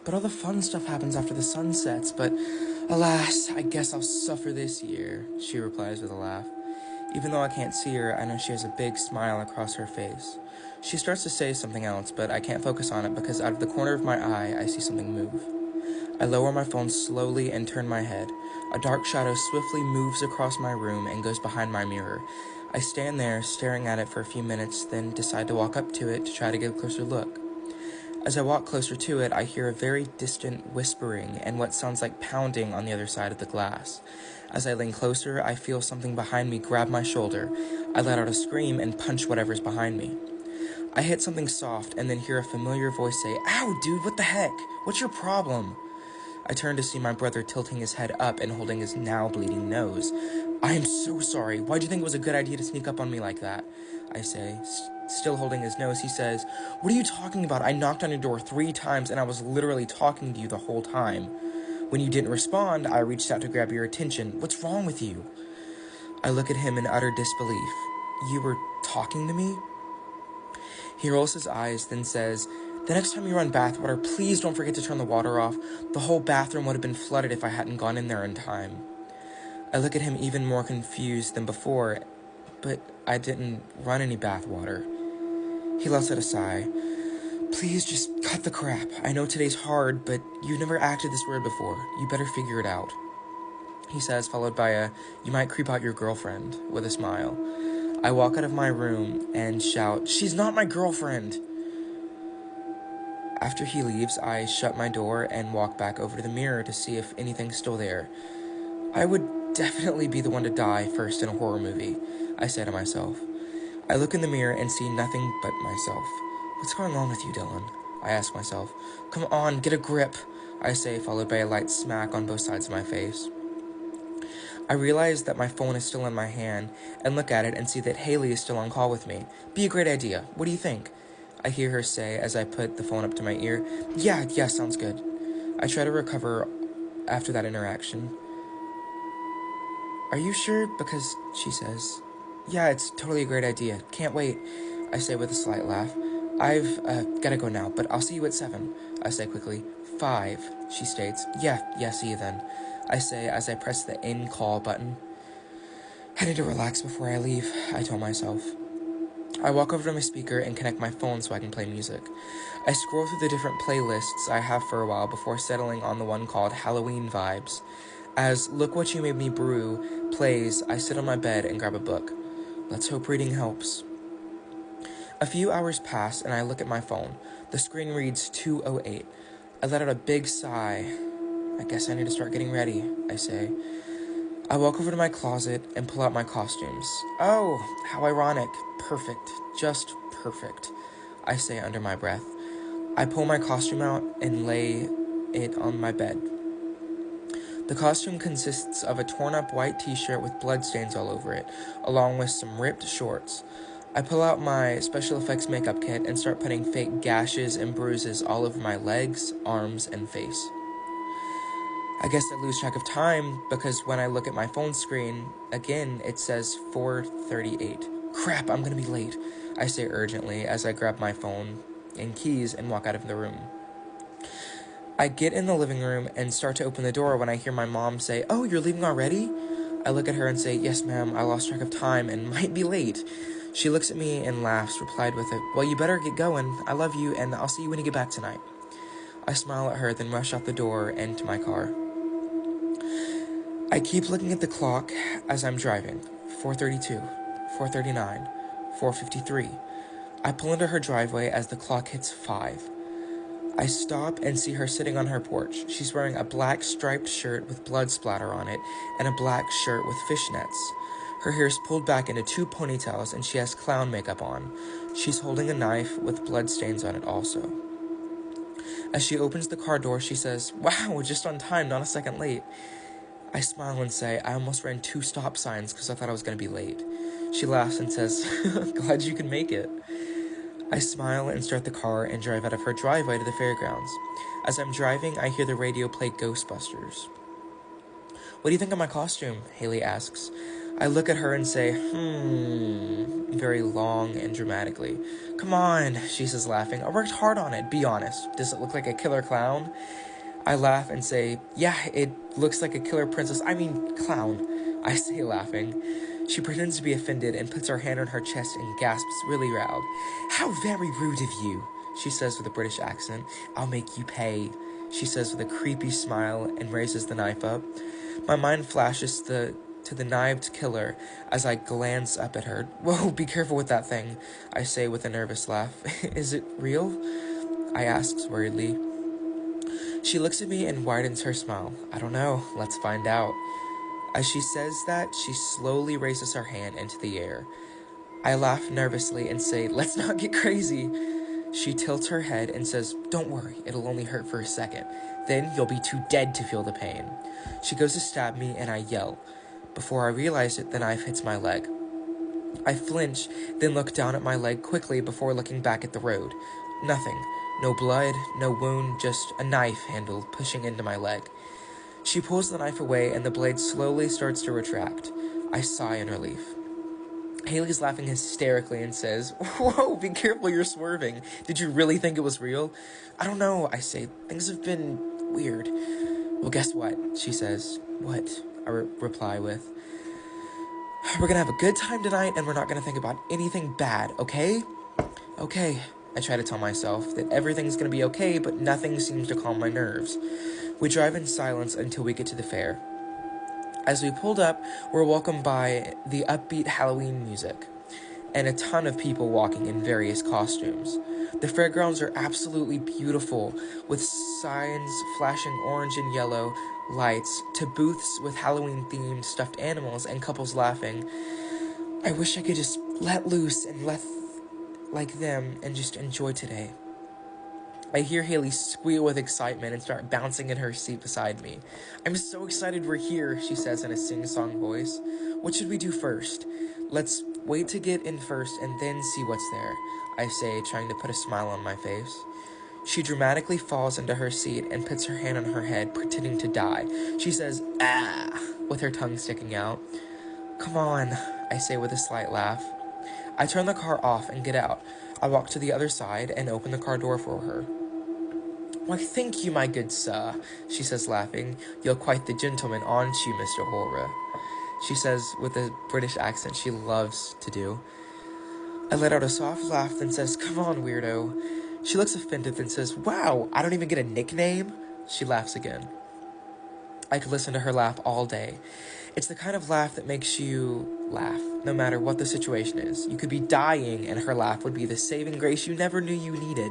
but all the fun stuff happens after the sun sets, but alas, I guess I'll suffer this year, she replies with a laugh. Even though I can't see her, I know she has a big smile across her face. She starts to say something else, but I can't focus on it because out of the corner of my eye, I see something move. I lower my phone slowly and turn my head. A dark shadow swiftly moves across my room and goes behind my mirror. I stand there, staring at it for a few minutes, then decide to walk up to it to try to get a closer look. As I walk closer to it, I hear a very distant whispering and what sounds like pounding on the other side of the glass. As I lean closer, I feel something behind me grab my shoulder. I let out a scream and punch whatever's behind me. I hit something soft and then hear a familiar voice say, "Ow, dude, what the heck? What's your problem?" I turn to see my brother tilting his head up and holding his now bleeding nose. "I am so sorry. Why'd you think it was a good idea to sneak up on me like that?" I say. Still holding his nose, he says, "What are you talking about? I knocked on your door 3 times and I was literally talking to you the whole time. When you didn't respond, I reached out to grab your attention. What's wrong with you?" I look at him in utter disbelief. "You were talking to me?" He rolls his eyes, then says, "The next time you run bathwater, please don't forget to turn the water off. The whole bathroom would have been flooded if I hadn't gone in there in time." I look at him even more confused than before, but I didn't run any bathwater. He lets out a sigh. "Please just cut the crap. I know today's hard, but you've never acted this weird before. You better figure it out," he says, followed by a, "You might creep out your girlfriend," with a smile. I walk out of my room and shout, "She's not my girlfriend!" After he leaves, I shut my door and walk back over to the mirror to see if anything's still there. I would definitely be the one to die first in a horror movie, I say to myself. I look in the mirror and see nothing but myself. "What's going on with you, Dylan?" I ask myself. "Come on, get a grip," I say, followed by a light smack on both sides of my face. I realize that my phone is still in my hand and look at it and see that Haley is still on call with me. "Be a great idea. What do you think?" I hear her say as I put the phone up to my ear. Yeah, sounds good." I try to recover after that interaction. "Are you sure?" Because she says, "Yeah, it's totally a great idea. Can't wait," I say with a slight laugh. "I've gotta go now, but I'll see you at 7, I say quickly. 5, she states. Yeah, see you then," I say as I press the end call button. "I need to relax before I leave," I tell myself. I walk over to my speaker and connect my phone so I can play music. I scroll through the different playlists I have for a while before settling on the one called Halloween Vibes. As Look What You Made Me Brew plays, I sit on my bed and grab a book. Let's hope reading helps. A few hours pass and I look at my phone. The screen reads 2:08. I let out a big sigh. "I guess I need to start getting ready," I say. I walk over to my closet and pull out my costumes. "Oh, how ironic. Perfect. Just perfect," I say under my breath. I pull my costume out and lay it on my bed. The costume consists of a torn-up white t-shirt with bloodstains all over it, along with some ripped shorts. I pull out my special effects makeup kit and start putting fake gashes and bruises all over my legs, arms, and face. I guess I lose track of time because when I look at my phone screen, again, it says 4:38. Crap, I'm gonna be late, I say urgently as I grab my phone and keys and walk out of the room. I get in the living room and start to open the door when I hear my mom say, "Oh, you're leaving already?" I look at her and say, "Yes, ma'am, I lost track of time and might be late." She looks at me and laughs, replied with a, "Well, you better get going. I love you, and I'll see you when you get back tonight." I smile at her, then rush out the door and to my car. I keep looking at the clock as I'm driving. 4:32, 4:39, 4:53. I pull into her driveway as the clock hits 5. I stop and see her sitting on her porch. She's wearing a black striped shirt with blood splatter on it and a black shirt with fishnets. Her hair is pulled back into 2 ponytails and she has clown makeup on. She's holding a knife with blood stains on it also. As she opens the car door, she says, "Wow, just on time, not a second late." I smile and say, "I almost ran 2 stop signs because I thought I was going to be late." She laughs and says, "Glad you could make it." I smile and start the car and drive out of her driveway to the fairgrounds. As I'm driving, I hear the radio play Ghostbusters. "What do you think of my costume?" Haley asks. I look at her and say, very long and dramatically. Come on, she says, laughing. I worked hard on it, be honest. Does it look like a killer clown? I laugh and say, yeah, it looks like a killer clown. I say, laughing. She pretends to be offended and puts her hand on her chest and gasps really loud. How very rude of you, she says with a British accent. I'll make you pay, she says with a creepy smile and raises the knife up. My mind flashes to the knived killer as I glance up at her. Whoa, be careful with that thing, I say with a nervous laugh. Is it real? I asks worriedly. She looks at me and widens her smile. I don't know. Let's find out. As she says that, she slowly raises her hand into the air. I laugh nervously and say, let's not get crazy. She tilts her head and says, don't worry, it'll only hurt for a second. Then you'll be too dead to feel the pain. She goes to stab me and I yell. Before I realize it, the knife hits my leg. I flinch, then look down at my leg quickly before looking back at the road. Nothing. No blood, no wound, just a knife handle pushing into my leg. She pulls the knife away and the blade slowly starts to retract. I sigh in relief. Haley's laughing hysterically and says, whoa, be careful, you're swerving. Did you really think it was real? I don't know, I say. Things have been weird. Well, guess what? She says. What? I reply with. We're gonna have a good time tonight and we're not gonna think about anything bad, okay? Okay. I try to tell myself that everything's gonna be okay, but nothing seems to calm my nerves. We drive in silence until we get to the fair. As we pulled up, we're welcomed by the upbeat Halloween music and a ton of people walking in various costumes. The fairgrounds are absolutely beautiful, with signs flashing orange and yellow lights to booths with Halloween-themed stuffed animals and couples laughing. I wish I could just let loose and let like them and just enjoy today. I hear Haley squeal with excitement and start bouncing in her seat beside me. I'm so excited we're here, she says in a sing-song voice. What should we do first? Let's wait to get in first and then see what's there, I say, trying to put a smile on my face. She dramatically falls into her seat and puts her hand on her head, pretending to die. She says, ah, with her tongue sticking out. Come on, I say with a slight laugh. I turn the car off and get out. I walk to the other side and open the car door for her. Why, thank you, my good sir, she says, laughing. You're quite the gentleman, aren't you, Mr. Horror? She says with a British accent she loves to do. I let out a soft laugh, then says, come on, weirdo. She looks offended, then says, wow, I don't even get a nickname? She laughs again. I could listen to her laugh all day. It's the kind of laugh that makes you laugh, no matter what the situation is. You could be dying, and her laugh would be the saving grace you never knew you needed.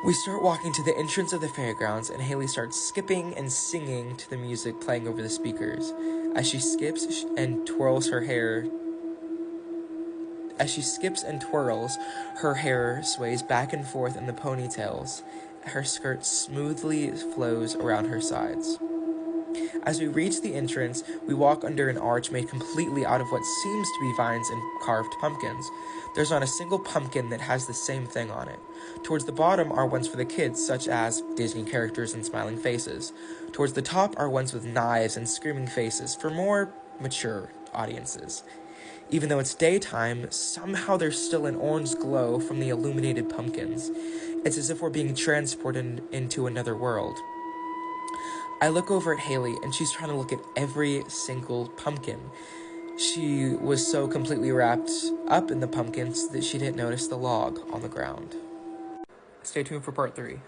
We start walking to the entrance of the fairgrounds, and Haley starts skipping and singing to the music playing over the speakers. As she skips and twirls, her hair sways back and forth in the ponytails. Her skirt smoothly flows around her sides. As we reach the entrance, we walk under an arch made completely out of what seems to be vines and carved pumpkins. There's not a single pumpkin that has the same thing on it. Towards the bottom are ones for the kids, such as Disney characters and smiling faces. Towards the top are ones with knives and screaming faces for more mature audiences. Even though it's daytime, somehow there's still an orange glow from the illuminated pumpkins. It's as if we're being transported into another world. I look over at Haley, and she's trying to look at every single pumpkin. She was so completely wrapped up in the pumpkins that she didn't notice the log on the ground. Stay tuned for part 3.